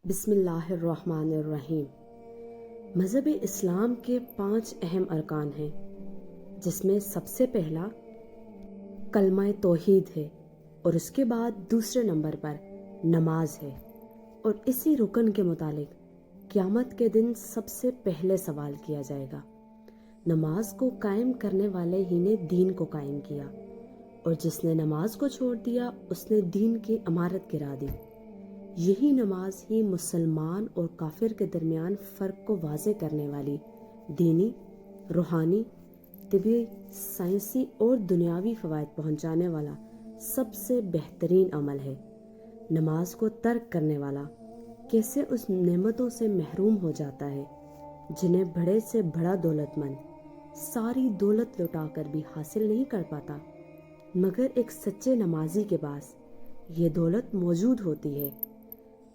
بسم اللہ الرحمن الرحیم۔ مذہب اسلام کے 5 اہم ارکان ہیں، جس میں سب سے پہلا کلمہ توحید ہے اور اس کے بعد دوسرے نمبر پر نماز ہے، اور اسی رکن کے متعلق قیامت کے دن سب سے پہلے سوال کیا جائے گا۔ نماز کو قائم کرنے والے ہی نے دین کو قائم کیا، اور جس نے نماز کو چھوڑ دیا اس نے دین کی عمارت گرا دی۔ یہی نماز ہی مسلمان اور کافر کے درمیان فرق کو واضح کرنے والی دینی، روحانی، طبی، سائنسی اور دنیاوی فوائد پہنچانے والا سب سے بہترین عمل ہے۔ نماز کو ترک کرنے والا کیسے اس نعمتوں سے محروم ہو جاتا ہے جنہیں بڑے سے بڑا دولت مند ساری دولت لٹا کر بھی حاصل نہیں کر پاتا، مگر ایک سچے نمازی کے پاس یہ دولت موجود ہوتی ہے۔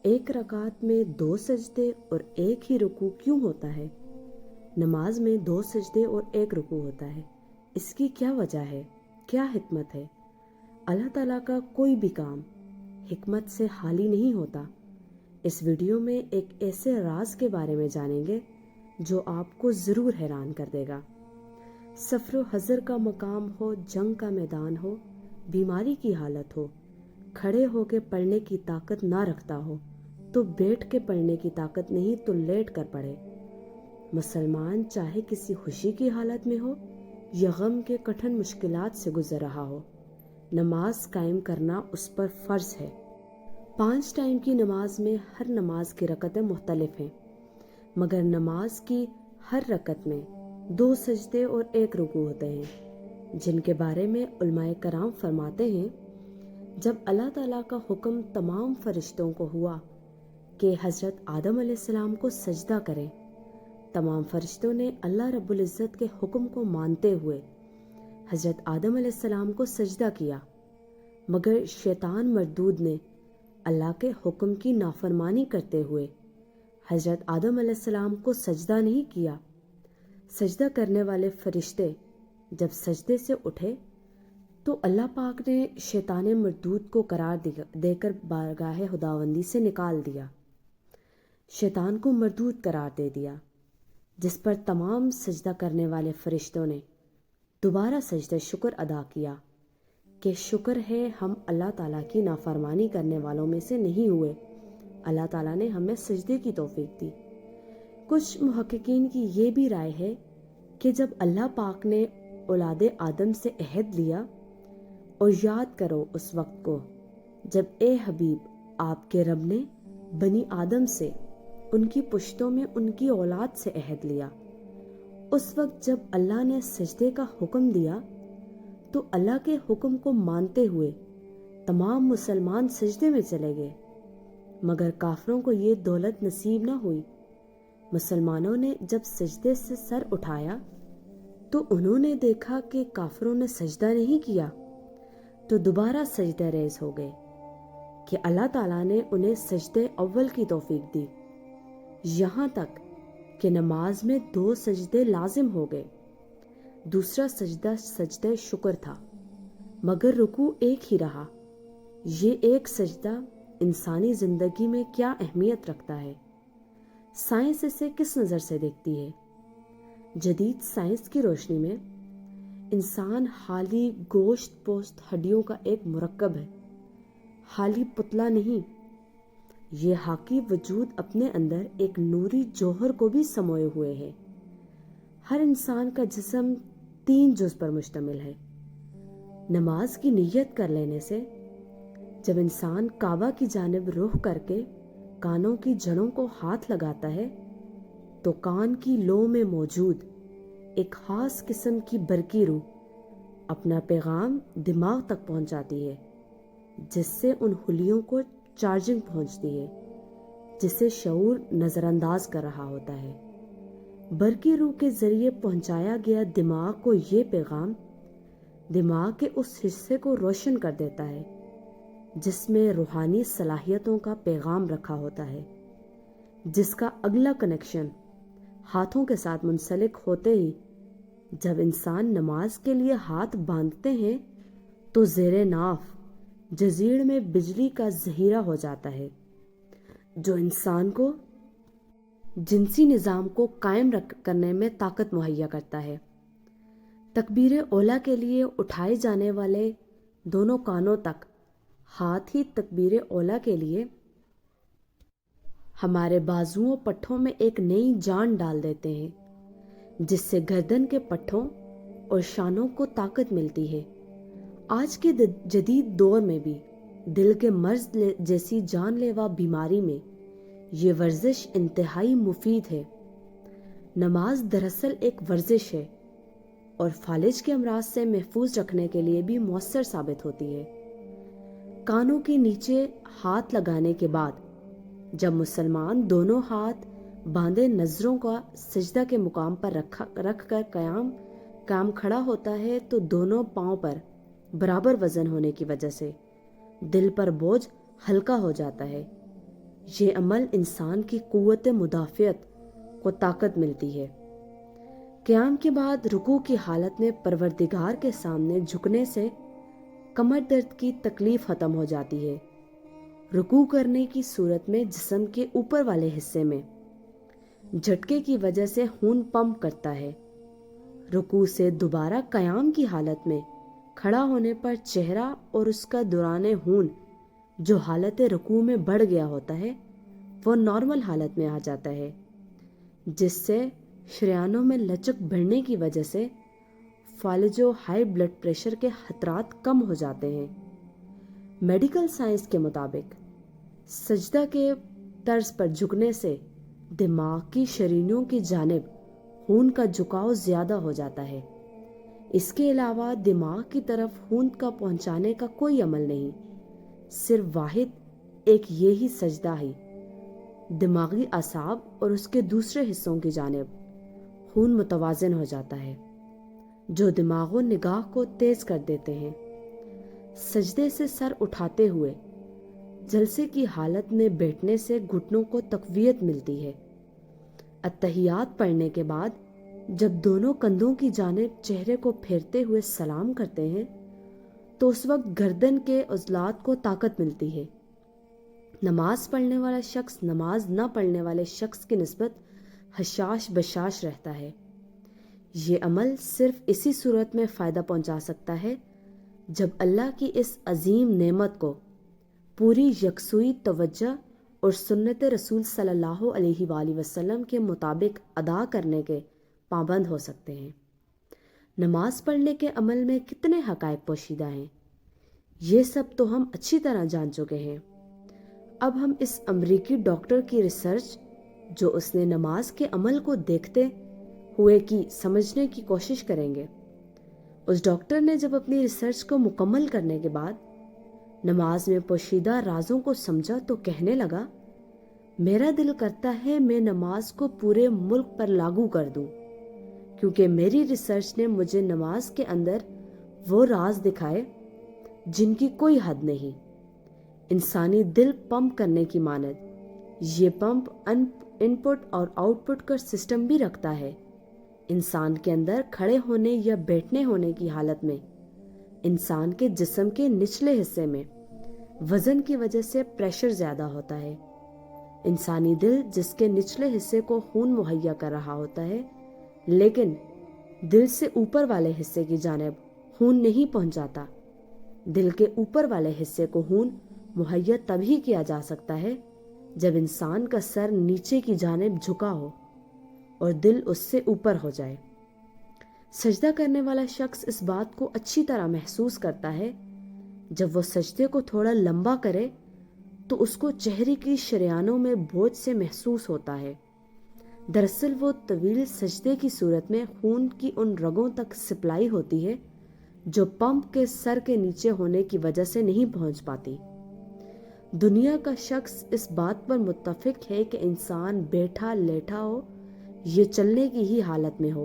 ایک رکعت میں 2 سجدے اور ایک ہی رکوع کیوں ہوتا ہے؟ نماز میں 2 سجدے اور 1 رکوع ہوتا ہے، اس کی کیا وجہ ہے؟ کیا حکمت ہے؟ اللہ تعالیٰ کا کوئی بھی کام حکمت سے خالی نہیں ہوتا۔ اس ویڈیو میں ایک ایسے راز کے بارے میں جانیں گے جو آپ کو ضرور حیران کر دے گا۔ سفر و حضر کا مقام ہو، جنگ کا میدان ہو، بیماری کی حالت ہو، کھڑے ہو کے پڑھنے کی طاقت نہ رکھتا ہو تو بیٹھ کے پڑھنے کی طاقت نہیں تو لیٹ کر پڑھے۔ مسلمان چاہے کسی خوشی کی حالت میں ہو یا غم کے کٹھن مشکلات سے گزر رہا ہو، نماز قائم کرنا اس پر فرض ہے۔ 5 ٹائم کی نماز میں ہر نماز کی رکعتیں مختلف ہیں، مگر نماز کی ہر رکعت میں 2 سجدے اور 1 رکوع ہوتے ہیں، جن کے بارے میں علماء کرام فرماتے ہیں، جب اللہ تعالیٰ کا حکم تمام فرشتوں کو ہوا کہ حضرت آدم علیہ السلام کو سجدہ کریں، تمام فرشتوں نے اللہ رب العزت کے حکم کو مانتے ہوئے حضرت آدم علیہ السلام کو سجدہ کیا، مگر شیطان مردود نے اللہ کے حکم کی نافرمانی کرتے ہوئے حضرت آدم علیہ السلام کو سجدہ نہیں کیا۔ سجدہ کرنے والے فرشتے جب سجدے سے اٹھے تو اللہ پاک نے شیطان مردود کو قرار دے کر بارگاہ خداوندی سے نکال دیا، شیطان کو مردود قرار دے دیا، جس پر تمام سجدہ کرنے والے فرشتوں نے دوبارہ سجدہ شکر ادا کیا کہ شکر ہے ہم اللہ تعالیٰ کی نافرمانی کرنے والوں میں سے نہیں ہوئے، اللہ تعالیٰ نے ہمیں سجدے کی توفیق دی۔ کچھ محققین کی یہ بھی رائے ہے کہ جب اللہ پاک نے اولاد آدم سے عہد لیا، اور یاد کرو اس وقت کو جب اے حبیب آپ کے رب نے بنی آدم سے ان کی پشتوں میں ان کی اولاد سے عہد لیا، اس وقت جب اللہ نے سجدے کا حکم دیا تو اللہ کے حکم کو مانتے ہوئے تمام مسلمان سجدے میں چلے گئے، مگر کافروں کو یہ دولت نصیب نہ ہوئی۔ مسلمانوں نے جب سجدے سے سر اٹھایا تو انہوں نے دیکھا کہ کافروں نے سجدہ نہیں کیا، تو دوبارہ سجدہ ریز ہو گئے کہ اللہ تعالیٰ نے انہیں سجدے اول کی توفیق دی، یہاں تک کہ نماز میں 2 سجدے لازم ہو گئے۔ دوسرا سجدہ سجدہ شکر تھا، مگر رکوع ایک ہی رہا۔ یہ ایک سجدہ انسانی زندگی میں کیا اہمیت رکھتا ہے؟ سائنس اسے کس نظر سے دیکھتی ہے؟ جدید سائنس کی روشنی میں انسان خالی گوشت پوست ہڈیوں کا ایک مرکب ہے، خالی پتلا نہیں۔ یہ حاکی وجود اپنے اندر ایک نوری جوہر کو بھی سموئے ہوئے ہے۔ ہر انسان کا جسم 3 جز پر مشتمل ہے۔ نماز کی نیت کر لینے سے جب انسان کعبہ کی جانب رخ کر کے کانوں کی جڑوں کو ہاتھ لگاتا ہے تو کان کی لو میں موجود ایک خاص قسم کی برقی روح اپنا پیغام دماغ تک پہنچاتی ہے، جس سے ان خلیوں کو چارجنگ پہنچتی ہے، جسے شعور نظر انداز کر رہا ہوتا ہے۔ برقی روح کے ذریعے پہنچایا گیا دماغ کو یہ پیغام دماغ کے اس حصے کو روشن کر دیتا ہے جس میں روحانی صلاحیتوں کا پیغام رکھا ہوتا ہے، جس کا اگلا کنیکشن ہاتھوں کے ساتھ منسلک ہوتے ہی جب انسان نماز کے لیے ہاتھ باندھتے ہیں تو زیر ناف جزیرے میں بجلی کا ذخیرہ ہو جاتا ہے۔ جو انسان کو جنسی نظام کو قائم کرنے میں طاقت مہیا کرتا ہے۔ تکبیر اولا کے لیے اٹھائے جانے والے دونوں کانوں تک ہاتھ ہی تکبیر اولا کے لیے ہمارے بازوؤں پٹھوں میں ایک نئی جان ڈال دیتے ہیں، جس سے گردن کے پٹھوں اور شانوں کو طاقت ملتی ہے۔ آج کے جدید دور میں بھی دل کے مرض جیسی جان لیوا بیماری میں یہ ورزش انتہائی مفید ہے۔ نماز دراصل ایک ورزش ہے اور فالج کے امراض سے محفوظ رکھنے کے لیے بھی مؤثر ثابت ہوتی ہے۔ کانوں کے نیچے ہاتھ لگانے کے بعد جب مسلمان دونوں ہاتھ باندھے نظروں کا سجدہ کے مقام پر رکھ کر قیام کھڑا ہوتا ہے تو دونوں پاؤں پر برابر وزن ہونے کی وجہ سے دل پر بوجھ ہلکا ہو جاتا ہے۔ یہ عمل انسان کی قوت مدافعت کو طاقت ملتی ہے۔ قیام کے بعد رکوع کی حالت میں پروردگار کے سامنے جھکنے سے کمر درد کی تکلیف ختم ہو جاتی ہے۔ رکوع کرنے کی صورت میں جسم کے اوپر والے حصے میں جھٹکے کی وجہ سے خون پمپ کرتا ہے۔ رکوع سے دوبارہ قیام کی حالت میں کھڑا ہونے پر چہرہ اور اس کا دوران خون جو حالت رکوع میں بڑھ گیا ہوتا ہے وہ نارمل حالت میں آ جاتا ہے، جس سے شریانوں میں لچک بڑھنے کی وجہ سے فالج و ہائی بلڈ پریشر کے خطرات کم ہو جاتے ہیں۔ میڈیکل سائنس کے مطابق سجدہ کے طرز پر جھکنے سے دماغ کی شریانوں کی جانب خون کا جھکاؤ زیادہ ہو جاتا ہے۔ اس کے علاوہ دماغ کی طرف خون کا پہنچانے کا کوئی عمل نہیں، صرف واحد ایک یہی سجدہ ہی دماغی اعصاب اور اس کے دوسرے حصوں کی جانب خون متوازن ہو جاتا ہے، جو دماغ و نگاہ کو تیز کر دیتے ہیں۔ سجدے سے سر اٹھاتے ہوئے جلسے کی حالت میں بیٹھنے سے گھٹنوں کو تقویت ملتی ہے۔ اتحیات پڑھنے کے بعد جب دونوں کندھوں کی جانب چہرے کو پھیرتے ہوئے سلام کرتے ہیں تو اس وقت گردن کے عضلات کو طاقت ملتی ہے۔ نماز پڑھنے والا شخص نماز نہ پڑھنے والے شخص کی نسبت حشاش بشاش رہتا ہے۔ یہ عمل صرف اسی صورت میں فائدہ پہنچا سکتا ہے جب اللہ کی اس عظیم نعمت کو پوری یکسوئی توجہ اور سنت رسول صلی اللہ علیہ وآلہ وسلم کے مطابق ادا کرنے کے پابند ہو سکتے ہیں۔ نماز پڑھنے کے عمل میں کتنے حقائق پوشیدہ ہیں، یہ سب تو ہم اچھی طرح جان چکے ہیں۔ اب ہم اس امریکی ڈاکٹر کی ریسرچ جو اس نے نماز کے عمل کو دیکھتے ہوئے کی سمجھنے کی کوشش کریں گے۔ اس ڈاکٹر نے جب اپنی ریسرچ کو مکمل کرنے کے بعد نماز میں پوشیدہ رازوں کو سمجھا تو کہنے لگا، میرا دل کرتا ہے میں نماز کو پورے ملک پر لاگو کر دوں، کیونکہ میری ریسرچ نے مجھے نماز کے اندر وہ راز دکھائے جن کی کوئی حد نہیں۔ انسانی دل پمپ کرنے کی مانند یہ پمپ ان پٹ اور آؤٹ پٹ کا سسٹم بھی رکھتا ہے۔ انسان کے اندر کھڑے ہونے یا بیٹھنے ہونے کی حالت میں انسان کے جسم کے نچلے حصے میں وزن کی وجہ سے پریشر زیادہ ہوتا ہے۔ انسانی دل جس کے نچلے حصے کو خون مہیا کر رہا ہوتا ہے، لیکن دل سے اوپر والے حصے کی جانب خون نہیں پہنچاتا۔ دل کے اوپر والے حصے کو خون مہیا تبھی کیا جا سکتا ہے جب انسان کا سر نیچے کی جانب جھکا ہو اور دل اس سے اوپر ہو جائے۔ سجدہ کرنے والا شخص اس بات کو اچھی طرح محسوس کرتا ہے۔ جب وہ سجدے کو تھوڑا لمبا کرے تو اس کو چہرے کی شریانوں میں بوجھ سے محسوس ہوتا ہے۔ دراصل وہ طویل سجدے کی صورت میں خون کی ان رگوں تک سپلائی ہوتی ہے جو پمپ کے سر کے نیچے ہونے کی وجہ سے نہیں پہنچ پاتی۔ دنیا کا شخص اس بات پر متفق ہے کہ انسان بیٹھا لیٹا ہو یہ چلنے کی ہی حالت میں ہو،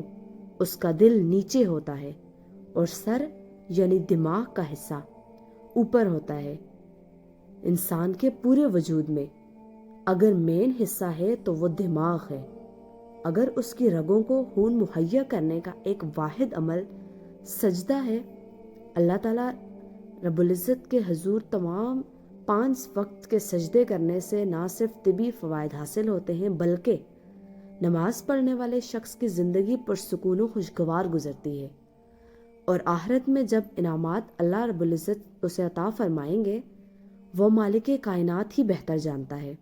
اس کا دل نیچے ہوتا ہے اور سر یعنی دماغ کا حصہ اوپر ہوتا ہے۔ انسان کے پورے وجود میں اگر مین حصہ ہے تو وہ دماغ ہے۔ اگر اس کی رگوں کو خون مہیا کرنے کا ایک واحد عمل سجدہ ہے، اللہ تعالیٰ رب العزت کے حضور تمام 5 وقت کے سجدے کرنے سے نہ صرف طبی فوائد حاصل ہوتے ہیں بلکہ نماز پڑھنے والے شخص کی زندگی پرسکون و خوشگوار گزرتی ہے، اور آخرت میں جب انعامات اللہ رب العزت اسے عطا فرمائیں گے وہ مالک کائنات ہی بہتر جانتا ہے۔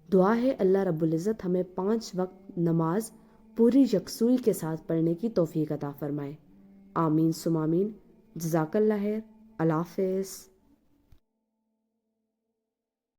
دعا ہے اللہ رب العزت ہمیں 5 وقت نماز پوری یکسوئی کے ساتھ پڑھنے کی توفیق عطا فرمائے۔ آمین ثم آمین۔ جزاک اللہ خیر۔ اللہ حافظ۔